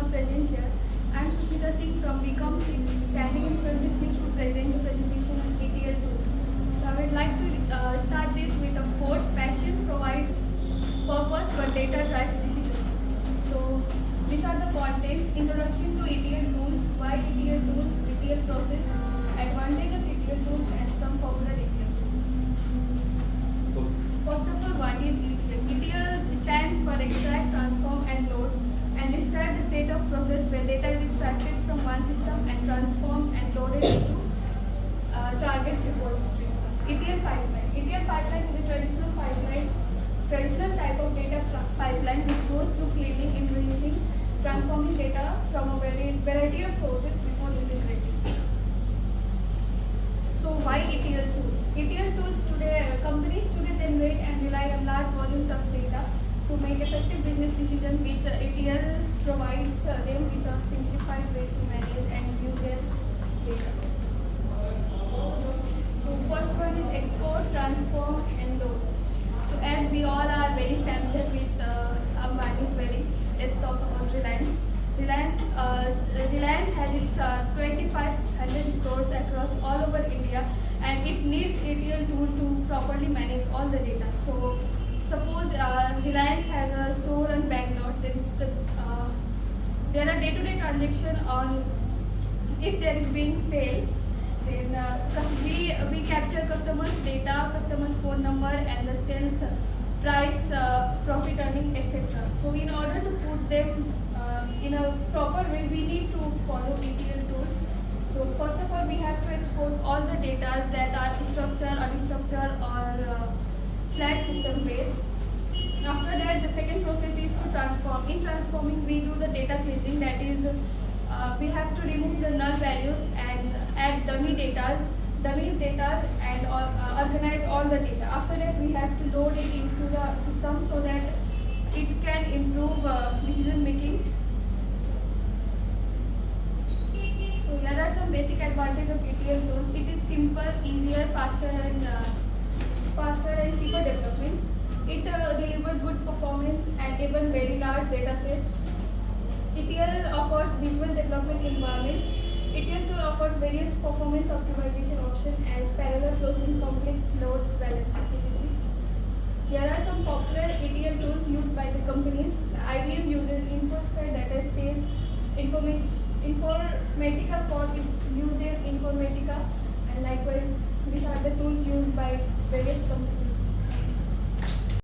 present here. I am Sushmita Singh from BCom 6, standing in front of you to present the presentation on ETL tools. So I would like to start this with a quote: "Passion provides purpose, but data drives decision." So these are the contents: introduction to ETL tools, why ETL tools, ETL process, advantage of ETL tools, and some popular ETL tools. First of all, what is ETL? ETL stands for extract, transform, and load, and describe the state of process where data is extracted from one system and transformed and loaded into target repository. ETL pipeline. ETL pipeline is a traditional type of data pipeline which goes through cleaning, increasing, transforming data from a variety of sources before integrating. So why ETL tools? ETL tools today, companies today generate and rely on large volumes of data to make effective business decisions, which ETL provides them with a simplified way to manage and view their data. So first one is export, transform, and load. So as we all are very familiar with Ambani's wedding, let's talk about Reliance. Reliance has its 2,500 stores across all over India, and it needs ETL tool to properly manage all the data. So suppose Reliance has a store in Bangalore, then there are day-to-day transactions on if there is being sale. Then we capture customers' data, customers' phone number, and the sales price, profit earning, etc. So in order to put them in a proper way, we need to follow ETL tools. So first of all, we have to export all the data that are structured, unstructured, or flat system based. After that, the second process is to transform. In transforming, we do the data cleansing. That is, we have to remove the null values and add dummies data, and organize all the data. After that, we have to load it into the system so that it can improve decision making. So here are some basic advantages of ETL tools. It is simple, easier, faster and cheaper development. It delivers good performance and even very large data set. ETL offers visual development environment. ETL tool offers various performance optimization options as parallel processing, complex load balancing, etc. Here are some popular ETL tools used by the companies. IBM uses InfoSphere DataStage. Informatica Pod uses Informatica, and likewise these are the tools used by various companies.